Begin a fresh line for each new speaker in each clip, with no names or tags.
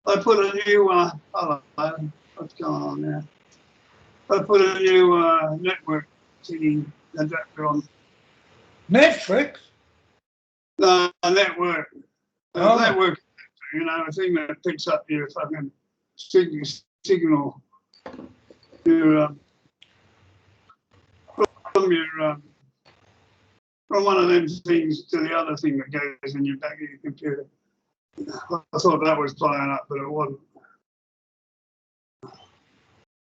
I put a new, hello, what's going on there? I put a new network thingy adapter on.
Netflix?
No, network.
Oh.
Network, you know, a thing that picks up your fucking signal. Your, from one of them things to the other thing that goes in your back of your computer. I thought that was playing up, but it wasn't.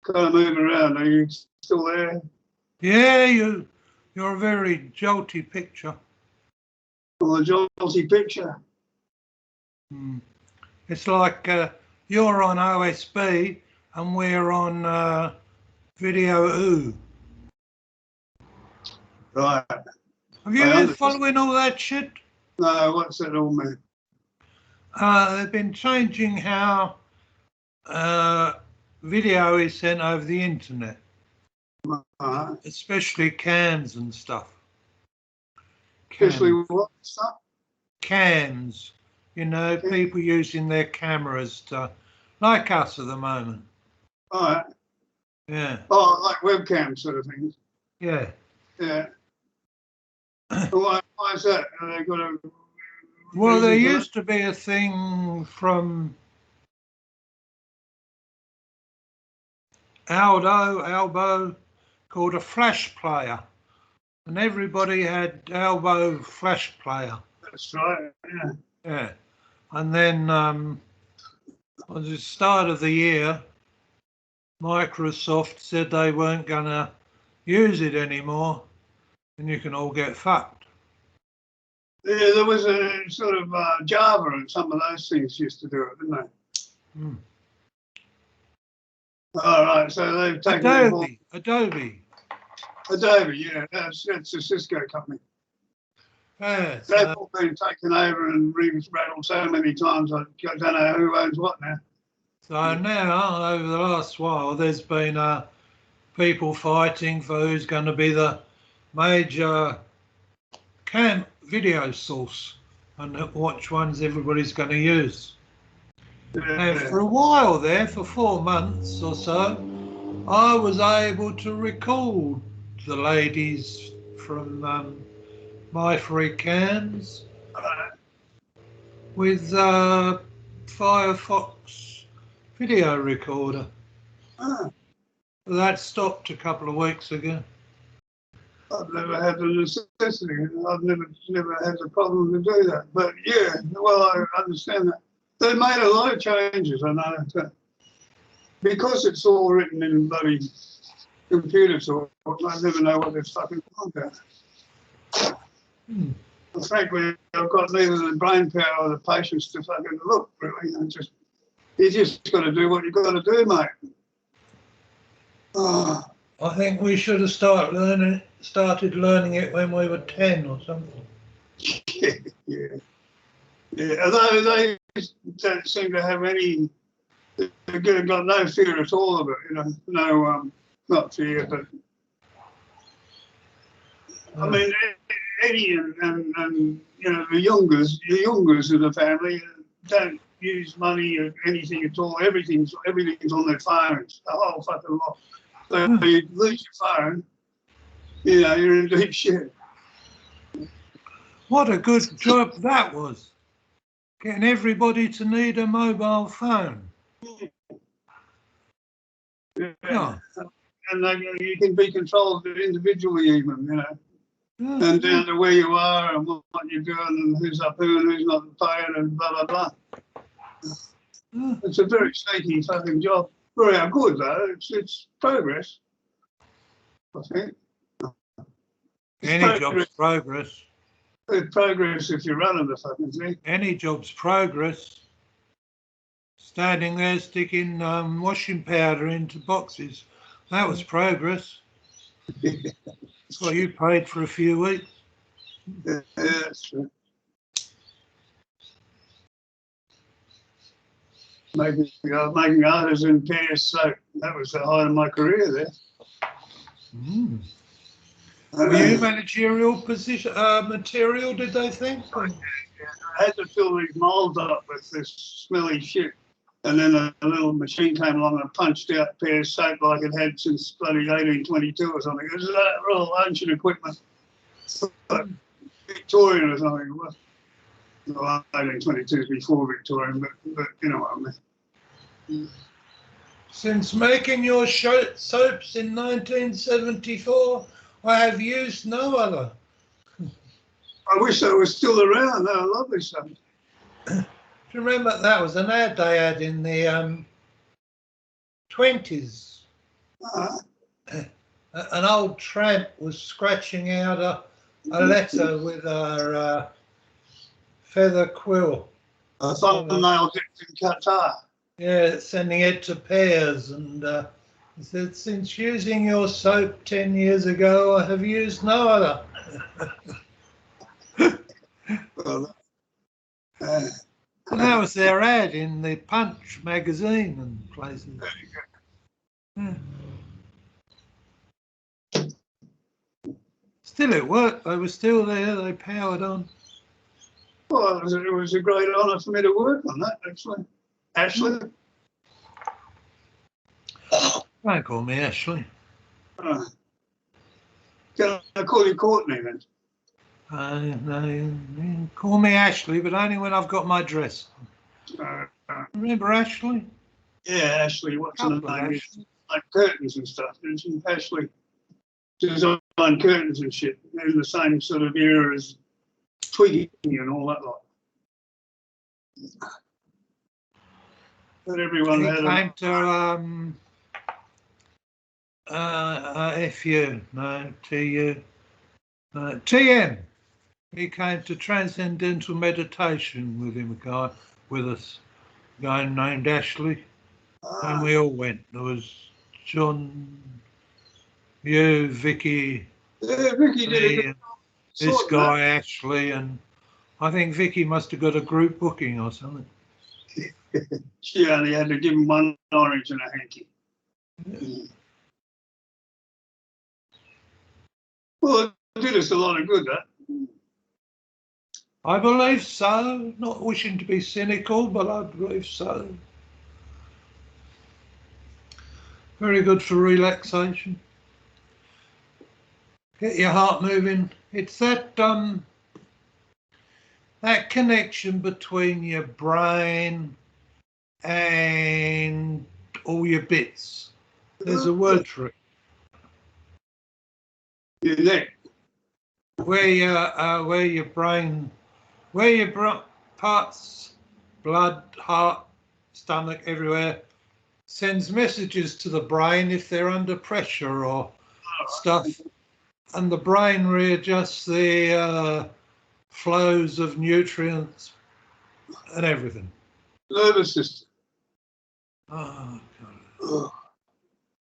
Kind of moving around. Are you still there?
Yeah, you're a very jolty picture.
On a jolty picture.
It's like you're on OSB and we're on Video Oo.
Right.
Have you been following all that shit?
No, what's that all mean?
They've been changing how video is sent over the internet, especially cams and stuff.
Especially what stuff?
Cams, you know, people using their cameras to, like us at the moment.
All right.
Yeah.
Oh, like webcam sort of things.
Yeah.
Yeah. Why is that? Are they got a?
Well, there used to be a thing from Albo called a flash player, and everybody had Albo flash player.
That's right. Yeah.
Yeah, and then at the start of the year, Microsoft said they weren't going to use it anymore, and you can all get fucked.
Yeah, there was a sort of Java and some of those things used to do it, didn't they? All right, so they've taken
Adobe,
yeah, that's a Cisco company.
Yeah,
they've all been taken over and rattled so many times. I don't know who owns what now.
So now, over the last while, there's been people fighting for who's going to be the major video source and which ones everybody's going to use. And for a while there, for 4 months or so, I was able to record the ladies from My Free Cams with Firefox video recorder. That stopped a couple of weeks ago.
I've never had the necessity. I've never had the problem to do that. But yeah, well, I understand that. They made a lot of changes, I know. Because it's all written in bloody computer talk, I never know what they're fucking talking about. Frankly, I've got neither the brain power or the patience to fucking look, really. You just got to do what you got to do, mate. Oh.
I think we should have started learning it when we were 10 or something.
Yeah. Although they don't seem to have any. They've got no fear at all of it, you know. No, not fear, but I mean, Eddie and you know the youngers of the family don't use money or anything at all. Everything's on their phones. The whole fucking lot. So you lose your phone, you know, you're in deep shit.
What a good job that was, getting everybody to need a mobile phone.
Yeah. And you can be controlled individually even, you know, and down to where you are and what you're doing and who's up who and who's not paying and blah, blah, blah. It's a very sneaky fucking job. Very good, though. It's progress, I think.
Any job's progress.
It's progress if you're running the fucking thing.
Any job's progress. Standing there sticking washing powder into boxes. That was progress. That's what you paid for a few weeks.
Yeah, that's true. Making artisan pears soap. That was the height of my career there.
Were you managerial position material, did they think?
I had to fill these moulds up with this smelly shit. And then a little machine came along and punched out a pair of soap like it had since bloody 1822 or something. It was a real ancient equipment. Victorian or something it was. Well, 1822 is before Victorian, but you know what I mean.
Since making your soaps in 1974, I have used no other.
I wish they were still around. They were lovely stuff.
Do you remember that was an ad they had in the 20s? An old tramp was scratching out a letter with her feather quill.
A thumbnail dipped in Qatar.
Yeah, sending it to pairs, and he said, since using your soap 10 years ago, I have used no other.
Well,
And that was their ad in the Punch magazine and places. Yeah. Still it worked, they were still there, they powered on.
well, it was a great honour for me to work on that, actually. Ashley?
Don't call me Ashley.
Can I call you Courtney then?
No, you call me Ashley, but only when I've got my dress on. Remember Ashley?
Yeah, Ashley. What's her name?
Ashley.
Like curtains and stuff. Isn't Ashley designed curtains and shit in the same sort of era as Twiggy and all that lot. But everyone had
came to FU, no, TU, TM. He came to Transcendental Meditation with him, a guy with us, a guy named Ashley, and we all went. There was John, you, Vicky,
yeah, Vicky did it.
This guy Ashley, and I think Vicky must have got a group booking or something.
She only had to give him one orange and a hanky. Yeah. Well, it did us a lot of good, that.
I believe so. Not wishing to be cynical, but I believe so. Very good for relaxation. Get your heart moving. It's that that connection between your brain and all your bits. There's a word for it.
Your neck.
Where your brain, parts, blood, heart, stomach, everywhere, sends messages to the brain if they're under pressure or stuff, and the brain readjusts the flows of nutrients and everything.
Nervous system.
Oh, God.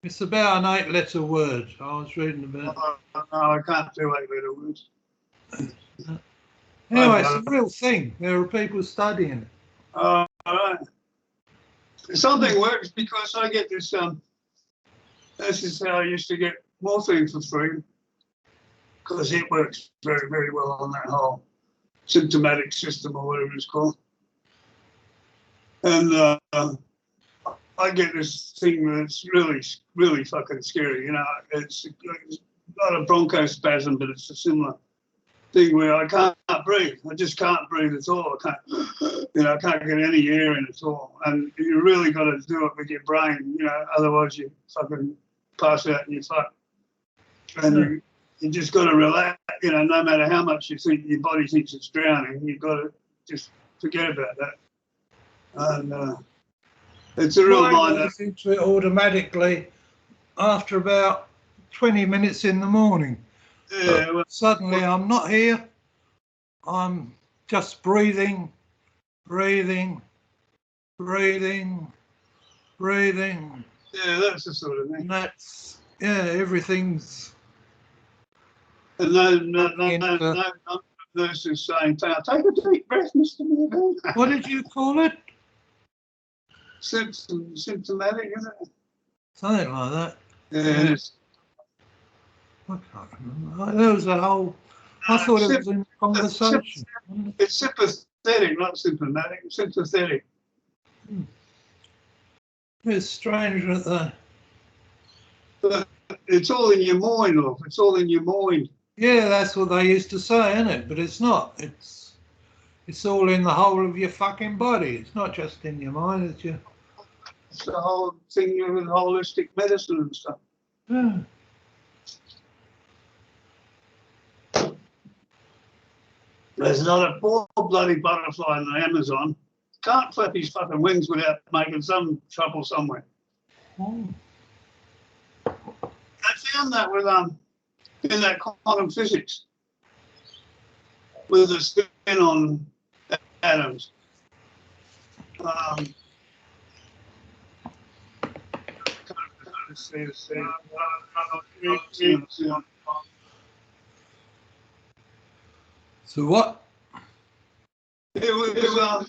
It's about an 8-letter word. I was reading about.
No, I can't do 8-letter words.
Anyway, it's a real thing. There are people studying it.
All right. Something works because I get this. This is how I used to get morphine for free, because it works very, very well on that whole symptomatic system or whatever it's called. And I get this thing that's really, really fucking scary. You know, it's not a bronchospasm, but it's a similar thing where I can't breathe. I just can't breathe at all. I can't get any air in at all. And you really got to do it with your brain, you know, otherwise you fucking pass out and you're fucked. And you just got to relax, you know, no matter how much you think your body thinks it's drowning, you've got to just forget about that. And it's a real mind.
I goes into it automatically after about 20 minutes in the morning.
Yeah, well,
suddenly I'm not here. I'm just breathing.
Yeah, that's the sort of thing.
And that's, everything's.
And no nurses saying, take a deep breath, Mr. Morgan.
What did you call it?
Symptomatic, isn't it?
Something like that.
Yeah.
I can't remember. There was a whole. I thought it was in conversation.
It's sympathetic, not symptomatic. Sympathetic.
It's strange that
But it's all in your mind, love. It's all in your mind.
yeah, that's what they used to say, isn't it? But it's not. It's all in the whole of your fucking body. It's not just in your mind. It's your
It's the whole thing with holistic medicine and stuff.
yeah.
There's not a poor bloody butterfly in the Amazon. Can't flap his fucking wings without making some trouble somewhere.
Oh.
I found that with in that quantum physics with the spin on atoms.
So what?
It was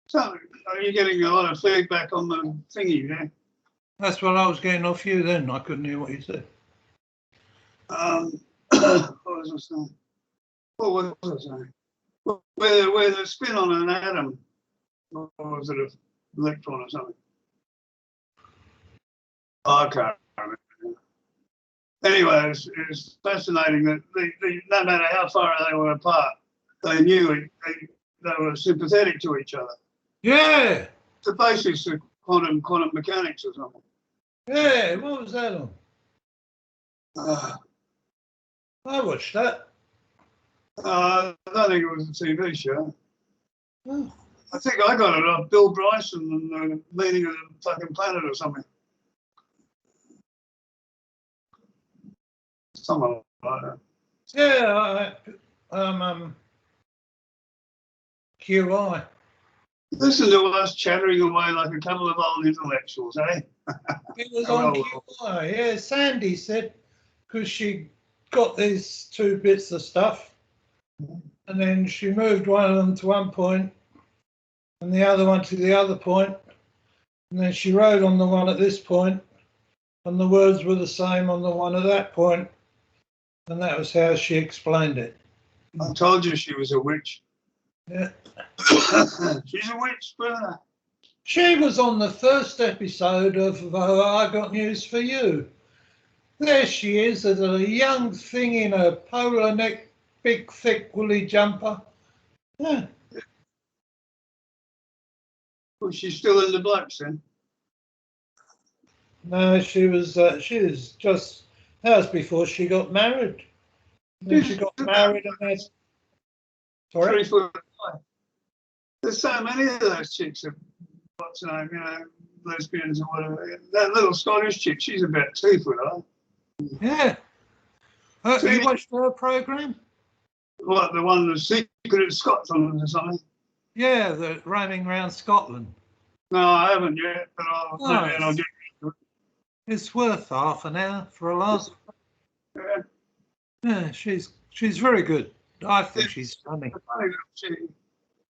so are you getting a lot of feedback on the thingy there?
That's what I was getting off you then. I couldn't hear what you said.
What was I saying? What was I saying? Where the spin on an atom, or was it an electron or something? I can't remember. Anyway, it's fascinating that no matter how far they were apart, they knew they were sympathetic to each other.
Yeah.
The basis of quantum mechanics or something.
Yeah. What was that on? I watched that.
I don't think it was a TV show.
Oh.
I think I got it off Bill Bryson and the meaning of the fucking planet or something. Something like that.
Yeah. QI.
Listen to us chattering away like a couple of old intellectuals, eh?
It was on QI. Yeah. Sandy said because she got these two bits of stuff, and then she moved one of them to one point, and the other one to the other point, and then she wrote on the one at this point, and the words were the same on the one at that point, and that was how she explained it.
I told you she was a witch.
Yeah.
She's a witch, brother.
She was on the first episode of I Got News for You. There she is as a young thing in a polar neck, big, thick, woolly jumper. Yeah.
Well, she's still in the blokes then.
No, she was just, that was before she got married. Then she got married and that's, sorry?
3 foot high. There's so many of those chicks that, what's her name, lesbians or whatever. That little Scottish chick, she's about 2 foot high.
Yeah. You watched her program?
What, the one, The Secret of Scotland or something?
Yeah, the roaming around Scotland.
No, I haven't yet, but I'll get to it.
It's worth half an hour for a laugh.
Yeah.
Yeah, she's very good. I think she's funny.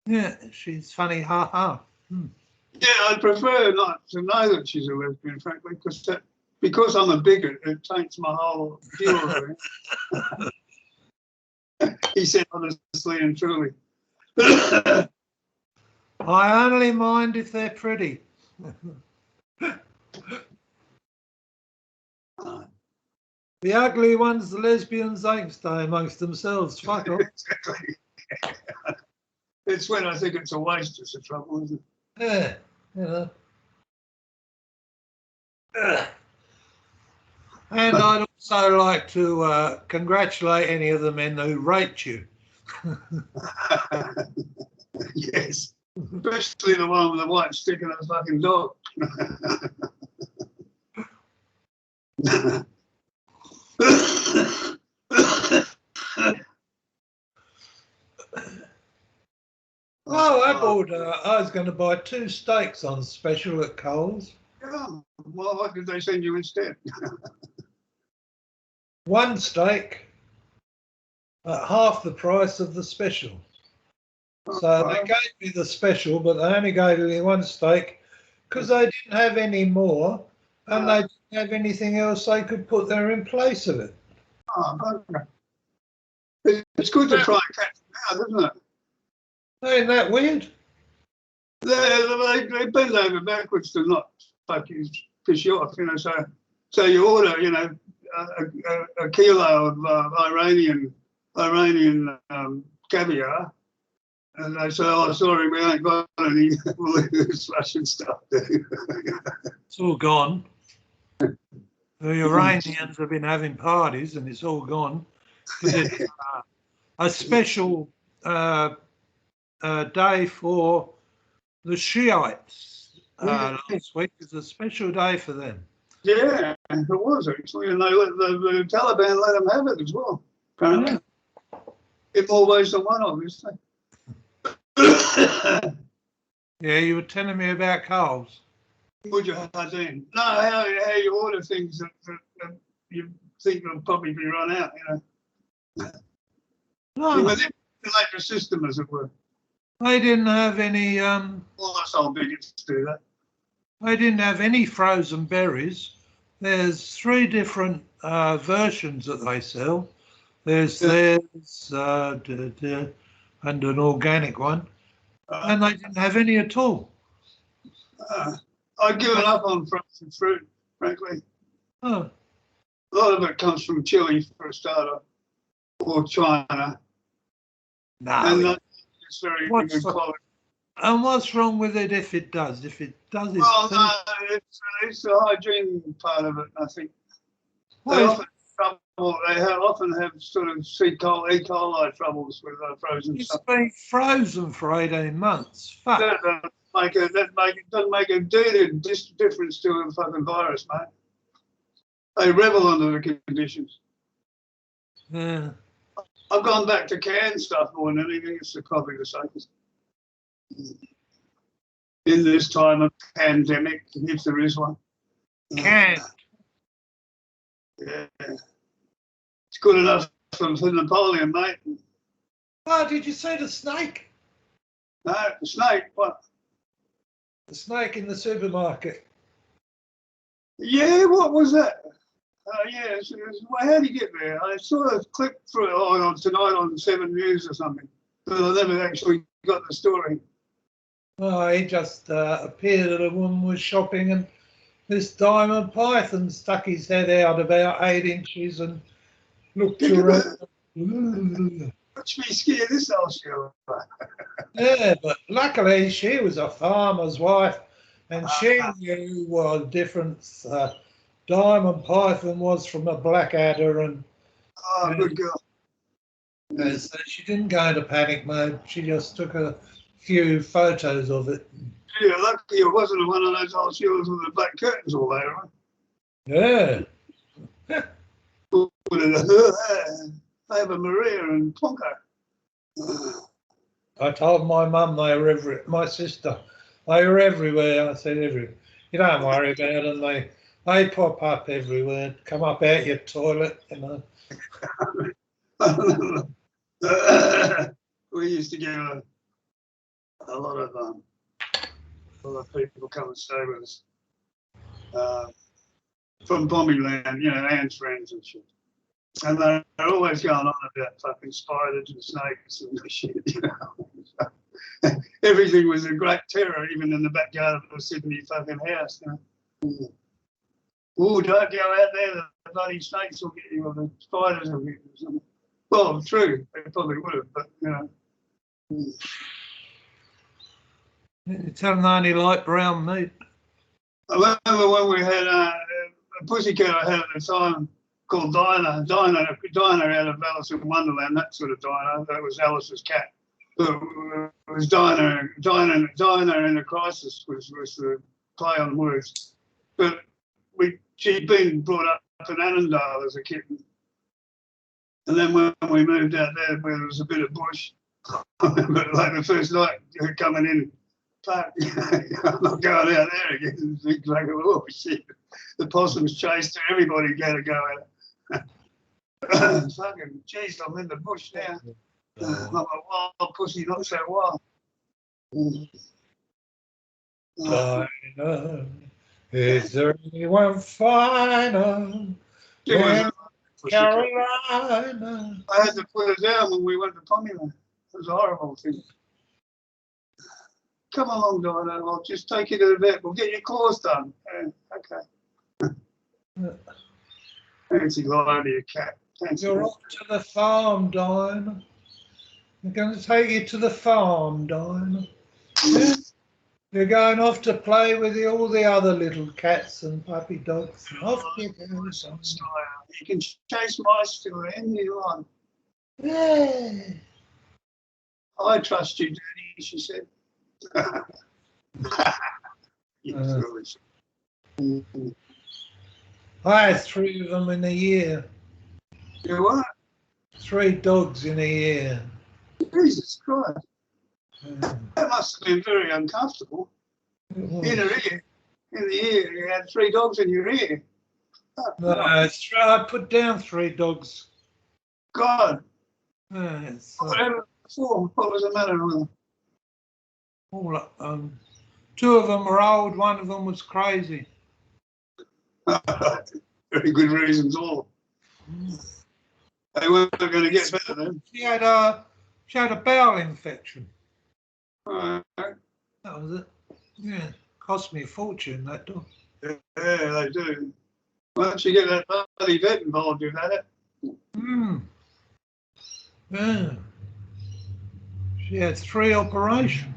Yeah, she's funny, ha ha.
Yeah, I'd prefer not to know that she's a lesbian, frankly, because I'm a bigot, it taints my whole view of her. He said honestly and truly.
I only mind if they're pretty. The ugly ones, the lesbians, they can stay amongst themselves. Fuck off.
Exactly. It's when I think it's a waste, it's the trouble, isn't it?
Yeah, you know. And I'd also like to congratulate any of the men who raped you.
Yes. Especially the one with the white stick and a fucking dog.
Oh, I was going to buy 2 steaks on special at Coles.
Yeah, well, what did they send you instead?
1 steak at half the price of the special. So they gave me the special, but they only gave me 1 steak because they didn't have any more and they didn't have anything else they could put there in place of it.
Oh, okay. It's good to try and catch them out, isn't it?
Ain't that weird?
They bend over backwards to not fucking piss you off, you know. So you order, you know, a kilo of Iranian caviar, and they say, "Oh, sorry, we ain't got any this Russian stuff."
It's all gone. The Iranians have been having parties, and it's all gone because it's a special day for the Shiites. Last week is a special day for them.
Yeah, it was actually, and they the Taliban let them have it as well. Apparently, in more ways than one, obviously.
Yeah, you were telling me about Coles.
Mujahideen. No, how you order things that you think will probably be run out, you know.
No,
You manipulate the system, as it were.
they didn't have any.
Well, that's how bigots do that.
They didn't have any frozen berries. There's 3 different versions that they sell. There's theirs and an organic one, and they didn't have any at all.
I've given up on frozen fruit, frankly.
Oh.
A lot of it comes from Chile, for a starter, or China.
No.
And it's very good quality.
And what's wrong with it if it does? If it does, it's
well, no, it's the hygiene part of it, I think. They often have sort of E. coli troubles with frozen stuff.
It's been frozen for 18 months. Fuck.
That doesn't make a difference to a fucking virus, mate. They revel under the conditions.
Yeah.
I've gone back to canned stuff more than anything. It's probably the safest. In this time of pandemic, if there is one.
Canned.
Yeah. It's good enough for Napoleon, mate.
Oh, did you see the snake?
No, the snake, what?
The snake in the supermarket.
Yeah, what was that? Yeah, how did you get there? I sort of clicked through it on tonight on 7 News or something, but I never actually got the story.
Oh, he just appeared at a woman was shopping, and this diamond python stuck his head out about 8 inches and looked around.
Watch me scare this old show.
Yeah, but luckily she was a farmer's wife, and she knew what difference diamond python was from a blackadder, and
good girl.
So she didn't go into panic mode. She just took a few photos of it.
Yeah, luckily it wasn't one of those old shows with the black curtains all there, right?
Yeah.
Ava Maria and Plonko.
I told my mum my sister, they were everywhere. I said everywhere. You don't worry about them. They pop up everywhere. Come up out your toilet, you know.
We used to get a lot of people come and stay with us from bombing land, you know, Anne's friends and shit. And they're always going on about fucking spiders and snakes and shit, you know. Everything was a great terror, even in the backyard of the Sydney fucking house, you know. Oh, don't go out there, the bloody snakes will get you, or the spiders will get you, or something. Well, true, they probably would have, but, you know.
You tell them they only like brown meat.
I remember when we had a pussycat I had at the time called Dinah out of Alice in Wonderland, that sort of Dinah. That was Alice's cat. But it was Dinah in a crisis was the play on words. But she'd been brought up in Annandale as a kitten. And then when we moved out there where there was a bit of bush, I remember like the first night coming in, fuck, I'm not going out there again. It's like, oh shit. The possums chased her, everybody got to go out. Fucking jeez, I'm in the bush now. I'm a wild pussy, not so wild.
Dinah, is there anyone finer? Carolina.
I had to put her down when we went to Pomeland. It was a horrible thing. come along, Dino. I'll just take you to the vet. We'll get your claws done. Okay. Fancy lying to your cat. Fancy
You're off to the farm, Dino. I'm going to take you to the farm, Dino. Yeah. You're going off to play with all the other little cats and puppy dogs. Off you go.
You can chase mice to any you like.
Yeah.
I trust you, Daddy, she said. You foolish.
I had 3 of them in a year.
You what?
3 dogs in a year.
Jesus Christ. That must have been very uncomfortable. In the ear, you had 3 dogs in your ear.
No, I put down 3 dogs.
God.
What
was the matter with
them? 2 of them were old, 1 of them was crazy.
Very good reasons all. They weren't going to get better then.
She had a bowel infection.
Right.
That was it. Yeah, cost me a fortune, that dog.
Yeah, they do. Once you get that bloody vet involved, you've had it.
Yeah. She had 3 operations.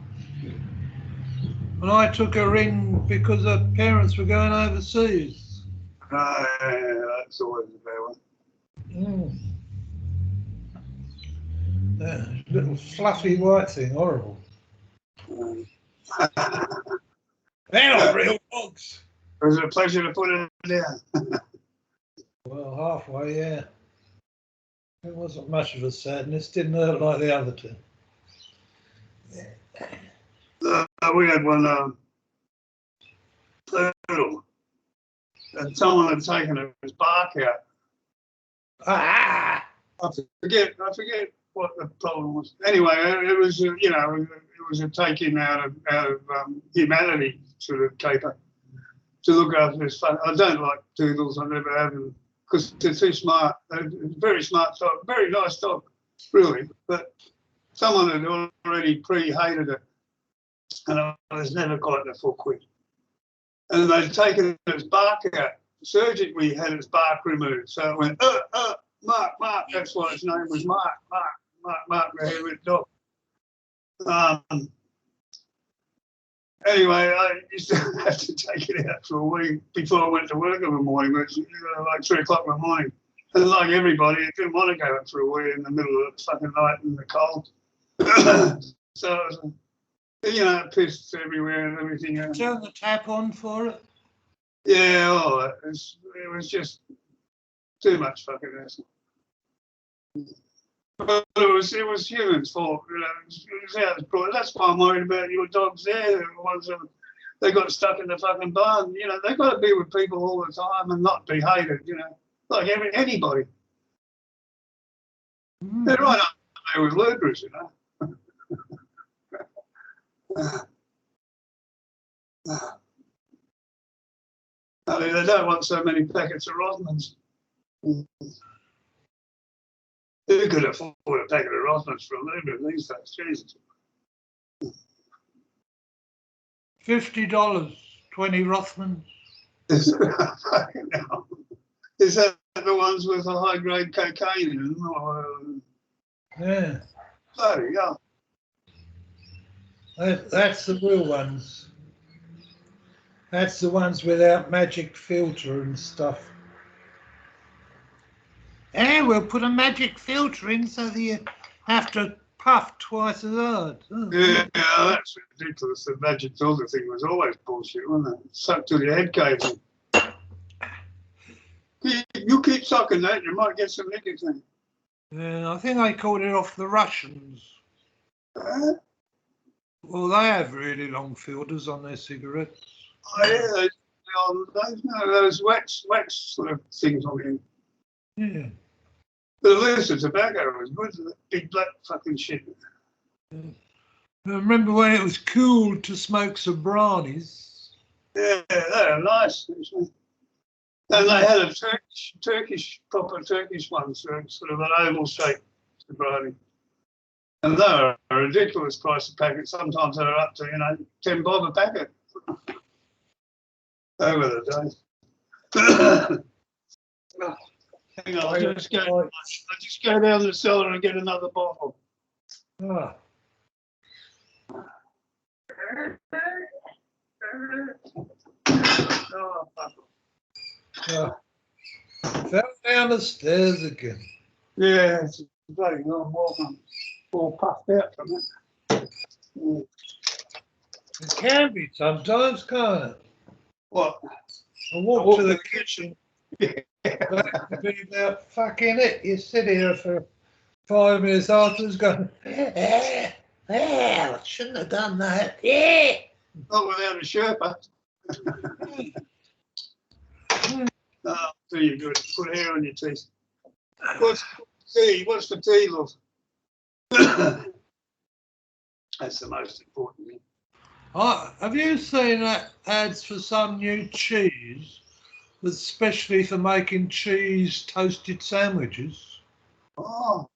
And I took her in because her parents were going overseas.
That's always a bad one.
Yeah, little fluffy white thing, horrible. They're not real dogs.
It was a pleasure to put it down.
Well, halfway, yeah. It wasn't much of a sadness. Didn't hurt like the other 2.
We had one turtle, and someone had taken his bark out. I forget what the problem was. Anyway, it was it was a taking out of humanity sort of caper to look after this fun. I don't like turtles. I never have them because they're too smart. They're very smart dog, very nice dog, really. But someone had already pre-hated it, and I was never quite the full quid. And they'd taken its bark out. Surgically had its bark removed, so it went Mark. That's why its name was Mark, the hairy dog. Anyway, I used to have to take it out for a week before I went to work in the morning, which like 3 o'clock in the morning. And like everybody, I didn't want to go out for a week in the middle of the fucking night in the cold. So it was, it pissed everywhere and everything.
Turn the tap on for it.
Yeah, it was just too much fucking hassle. But it was humans' fault, That's why I'm worried about your dogs there. The ones that they got stuck in the fucking barn. They've got to be with people all the time and not be hated. Like anybody. They're right up there with lurkers, They don't want so many packets of Rosmans. Who could afford a packet of Rosmans for a living these days? Jesus.
$50, 20 Rothmans.
Is that the ones with the high-grade cocaine in them?
Yeah.
Bloody hell.
That's the real ones. That's the ones without magic filter and stuff. And we'll put a magic filter in so that you have to puff twice as hard.
Yeah, that's ridiculous. The magic filter thing was always bullshit, wasn't it? Suck till your head caves in. You keep sucking that, you might get some nicotine. Yeah,
I think they called it off the Russians. Well, they have really long filters on their cigarettes.
Oh, yeah, those wax sort of things on the end.
Yeah.
But at least the tobacco was good, the big black fucking shit.
I remember when it was cool to smoke some brownies.
Yeah, they were nice. And they had a proper Turkish one, so sort of an oval shape brownie. And they're a ridiculous price a packet. Sometimes they're up to, you know, 10 bob a packet over the days. Hang on, I'll just go down the cellar and get another bottle.
Ah. Fell down the stairs again.
Yeah, it's bloody long walk. I'm all puffed out from it.
It can be sometimes, can't it?
What?
I walk to the kitchen. That could be about fucking it. You sit here for 5 minutes afterwards going, I shouldn't have done that. Yeah.
Not without a Sherpa. Oh, do you good? Put hair on your teeth. What's tea? What's the tea, love? That's the most important thing.
Have you seen that ads for some new cheese that's specially for making cheese toasted sandwiches?
Oh,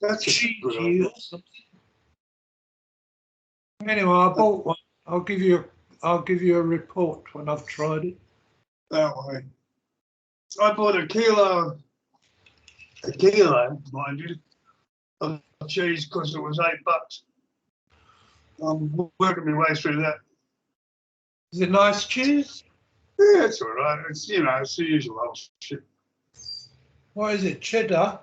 that's a good
Cheesy
idea.
or something. Anyway, I bought one. I'll give you a report when I've tried it.
That way. I bought a kilo, mind you, of cheese because it was $8. I'm working my way through that.
Is it nice cheese?
Yeah, it's all right. It's, you know, it's the usual old shit.
What is it? Cheddar?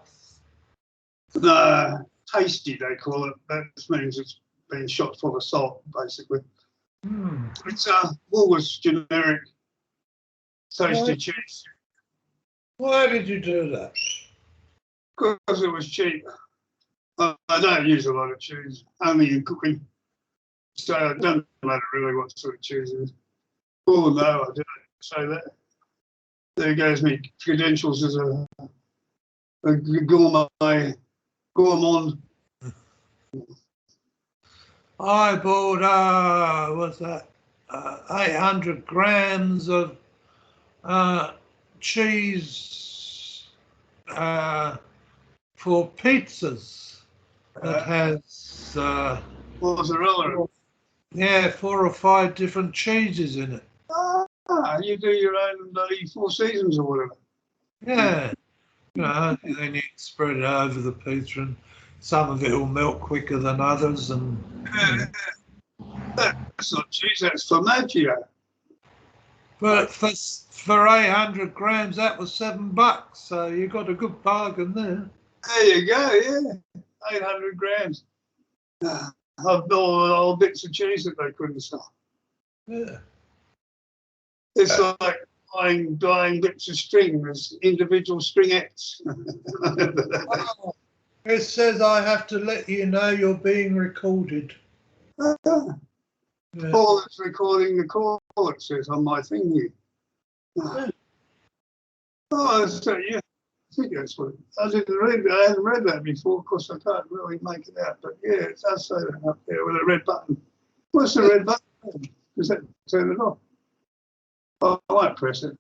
No, tasty they call it. That means it's been shot full of salt, basically. It's Woolworths generic tasty cheese.
Why did you do that?
Because it was cheap. I don't use a lot of cheese, only in cooking. So it doesn't matter really what sort of cheese it is. Oh no, I didn't say that. There goes me credentials as a gourmand.
I bought, what's that? 800 grams of cheese for pizzas that has
mozzarella.
4 or 5 different cheeses in it.
You do your own bloody Four Seasons or whatever.
Yeah, you know, then you spread it over the pizza, and some of it will melt quicker than others. And
that's not cheese, that's formaggio.
but for 800 grams, that was $7. So you got a good bargain there.
There you go, yeah, 800 grams. I've bought all bits of cheese that they couldn't sell.
Yeah.
It's like buying bits of string. There's individual stringettes.
It says I have to let you know you're being recorded.
Paul is recording the call, it says on my thing here. So yeah, I think that's what I hadn't read that before. Of course, I can't really make it out, but yeah, it does say that up there with a red button. What's the red button? Does that turn it off? I won't press it.